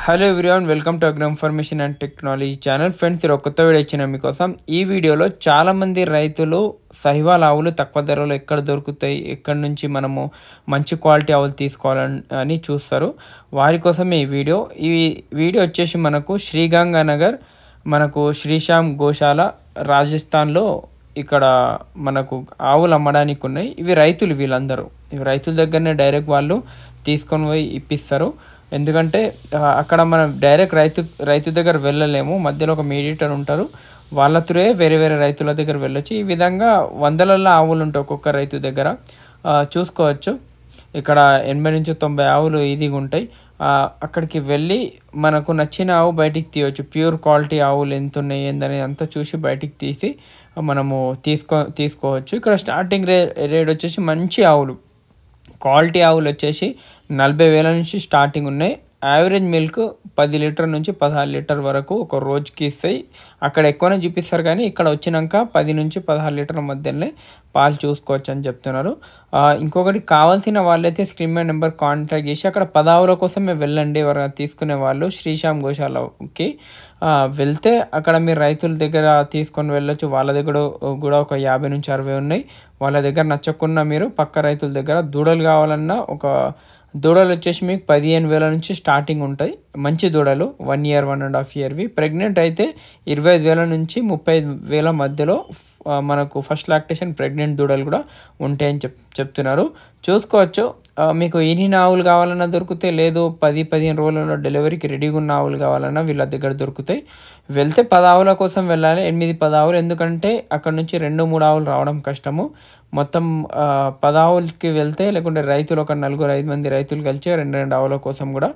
Hello everyone, welcome to agro information and technology channel. Friends, ఇది కొత్త video ఇచ్చిన మీకోసం. ఈ వీడియోలో చాలామంది రైతులు సహివాల్ ఆవులు తక్కువ ధరలో ఎక్కడ దొరుకుతాయి, ఎక్కడి నుంచి మనము మంచి క్వాలిటీ ఆవులు తీసుకోవాలని చూస్తారు. వారి కోసమే ఈ వీడియో వచ్చేసి మనకు శ్రీగంగానగర్, మనకు శ్రీశ్యామ్ గోశాల, రాజస్థాన్లో ఇక్కడ మనకు ఆవులు అమ్మడానికి ఉన్నాయి. ఇవి రైతులు, ఇవి రైతుల దగ్గరనే డైరెక్ట్ వాళ్ళు తీసుకొని పోయి ఇప్పిస్తారు. ఎందుకంటే అక్కడ మనం డైరెక్ట్ రైతు దగ్గర వెళ్ళలేము, మధ్యలో ఒక మీడియేటర్ ఉంటారు, వాళ్ళ త్రూ వేరే రైతుల దగ్గర వెళ్ళొచ్చు. ఈ విధంగా వందలలో ఆవులు ఉంటాయి ఒక్కొక్క రైతు దగ్గర. చూసుకోవచ్చు, ఇక్కడ 80 నుంచి 90 ఆవులు ఈజీగా ఉంటాయి. అక్కడికి వెళ్ళి మనకు నచ్చిన ఆవు బయటికి తీయవచ్చు. ప్యూర్ క్వాలిటీ ఆవులు ఎంత ఉన్నాయి ఏందని అంతా చూసి బయటికి తీసి మనము తీసుకోవచ్చు. ఇక్కడ స్టార్టింగ్ రేట్ వచ్చేసి మంచి ఆవులు, క్వాలిటీ ఆవులు వచ్చేసి 40,000 నుంచి స్టార్టింగ్ ఉన్నాయి. యావరేజ్ మిల్క్ 10 లీటర్ నుంచి 16 లీటర్ వరకు ఒక రోజుకి ఇస్తాయి. అక్కడ ఎక్కువనే చూపిస్తారు, కానీ ఇక్కడ వచ్చినాక 10 నుంచి 16 లీటర్ల మధ్యలోనే పాలు చూసుకోవచ్చు అని చెప్తున్నారు. ఇంకొకటి, కావాల్సిన వాళ్ళైతే స్క్రీన్ మీద నెంబర్ కాంటాక్ట్ చేసి అక్కడ 10 ఆవుల కోసమే వెళ్ళండి. ఎవరైనా తీసుకునే వాళ్ళు శ్రీశ్యామ్ గోశాలకి వెళ్తే అక్కడ మీరు రైతుల దగ్గర తీసుకొని వెళ్ళొచ్చు. వాళ్ళ దగ్గర కూడా ఒక 50 నుంచి 60 ఉన్నాయి. వాళ్ళ దగ్గర నచ్చకుండా మీరు పక్క రైతుల దగ్గర దూడలు కావాలన్నా, దూడలు వచ్చేసి మీకు 15,000 నుంచి స్టార్టింగ్ ఉంటాయి. మంచి దూడలు 1 year 1.5 yearవి. ప్రెగ్నెంట్ అయితే 25,000 నుంచి 30,000 మధ్యలో మనకు ఫస్ట్ లాక్టేషన్ ప్రెగ్నెంట్ దూడలు కూడా ఉంటాయని చెప్తున్నారు. చూసుకోవచ్చు. మీకు ఇన్ని ఆవులు కావాలన్నా దొరుకుతాయి, లేదు 10-15 రోజులలో డెలివరీకి రెడీగా ఉన్న ఆవులు కావాలన్నా వీళ్ళ దగ్గర దొరుకుతాయి. వెళ్తే 10 ఆవుల కోసం వెళ్ళాలి, 8-10 ఆవులు, ఎందుకంటే అక్కడ నుంచి 2-3 ఆవులు రావడం కష్టము. మొత్తం 10 ఆవులకి వెళ్తే, లేకుంటే రైతులు ఒక 4-5 మంది రైతులు కలిసి 2 ఆవుల కోసం కూడా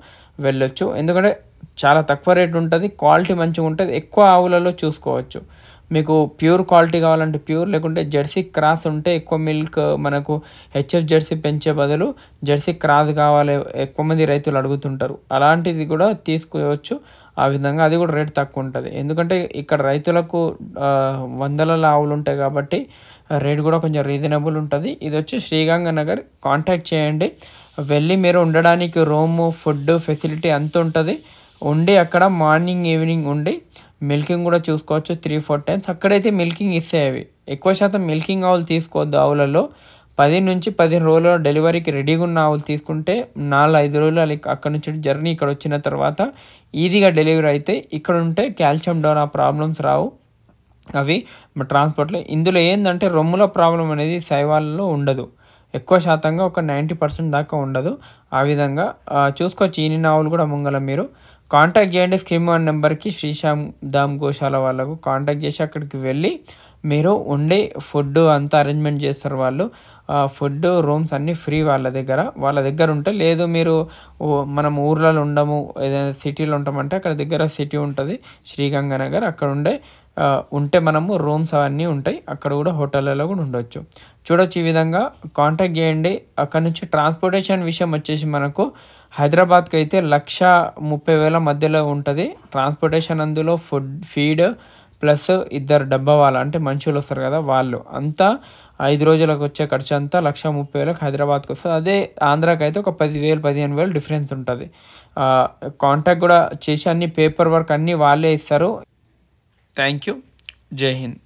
వెళ్ళొచ్చు. ఎందుకంటే చాలా తక్కువ రేటు ఉంటుంది, క్వాలిటీ మంచిగా ఉంటుంది. ఎక్కువ ఆవులలో చూసుకోవచ్చు. మీకు ప్యూర్ క్వాలిటీ కావాలంటే ప్యూర్, లేకుంటే జెర్సీ క్రాస్ ఉంటే ఎక్కువ మిల్క్, మనకు హెచ్ఎఫ్ జెర్సీ పెంచే బదులు జెర్సీ క్రాస్ కావాలి ఎక్కువ మంది రైతులు అడుగుతుంటారు. అలాంటిది కూడా తీసుకోవచ్చు. ఆ విధంగా అది కూడా రేట్ తక్కువ ఉంటుంది. ఎందుకంటే ఇక్కడ రైతులకు వందలలో ఆవులు ఉంటాయి కాబట్టి రేట్ కూడా కొంచెం రీజనబుల్ ఉంటుంది. ఇది వచ్చి శ్రీగంగానగర్. కాంటాక్ట్ చేయండి. వెళ్ళి మీరు ఉండడానికి రూము, ఫుడ్ ఫెసిలిటీ అంత ఉంటుంది. ఉండి అక్కడ మార్నింగ్ ఈవినింగ్ ఉండి మిల్కింగ్ కూడా చూసుకోవచ్చు 3-4 times. అక్కడైతే మిల్కింగ్ ఇస్తాయి. అవి ఎక్కువ శాతం మిల్కింగ్ ఆవులు తీసుకోవద్దు. ఆవులలో 10 నుంచి 15 రోజుల్లో డెలివరీకి రెడీగా ఉన్న ఆవులు తీసుకుంటే 4-5 రోజులు అక్కడ నుంచి జర్నీ ఇక్కడ వచ్చిన తర్వాత ఈజీగా డెలివరీ అయితే ఇక్కడ ఉంటే కాల్షియం డౌన్ ఆ ప్రాబ్లమ్స్ రావు. అవి ట్రాన్స్పోర్ట్లో ఇందులో ఏంటంటే రొమ్ముల ప్రాబ్లం అనేది సైవాల్లో ఉండదు. ఎక్కువ శాతంగా ఒక 90% దాకా ఉండదు. ఆ విధంగా చూసుకోవచ్చు. ఈయన ఆవులు కూడా ముంగల మీరు కాంటాక్ట్ చేయండి. స్క్రీన్ వన్ నెంబర్కి శ్రీశ్యామ్ దామ్ గోశాల వాళ్ళకు కాంటాక్ట్ చేసి అక్కడికి వెళ్ళి మీరు ఉండి ఫుడ్ అంతా అరేంజ్మెంట్ చేస్తారు వాళ్ళు. ఫుడ్, రూమ్స్ అన్నీ ఫ్రీ వాళ్ళ దగ్గర ఉంటే. లేదు మీరు మనం ఊర్లలో ఉండము, ఏదైనా సిటీలో ఉంటామంటే అక్కడ దగ్గర సిటీ ఉంటుంది శ్రీగంగానగర్, అక్కడ ఉంటే మనము రూమ్స్ అవన్నీ ఉంటాయి. అక్కడ కూడా హోటళ్ళలో కూడా ఉండొచ్చు. చూడొచ్చు. ఈ విధంగా కాంటాక్ట్ చేయండి. అక్కడ నుంచి ట్రాన్స్పోర్టేషన్ విషయం వచ్చేసి మనకు హైదరాబాద్కి అయితే 1,30,000 మధ్యలో ఉంటుంది ట్రాన్స్పోర్టేషన్. అందులో ఫీడ్ ప్లస్ 2 డబ్బా వాళ్ళ, అంటే మనుషులు వస్తారు కదా, వాళ్ళు అంతా 5 రోజులకు వచ్చే ఖర్చు అంతా 1,30,000 హైదరాబాద్కి వస్తుంది. అదే ఆంధ్రాకి అయితే ఒక 10,000-15,000 డిఫరెన్స్ ఉంటుంది. కాంటాక్ట్ కూడా చేసి అన్ని పేపర్ వర్క్ అన్నీ వాళ్ళే ఇస్తారు. Thank you. జై హింద్.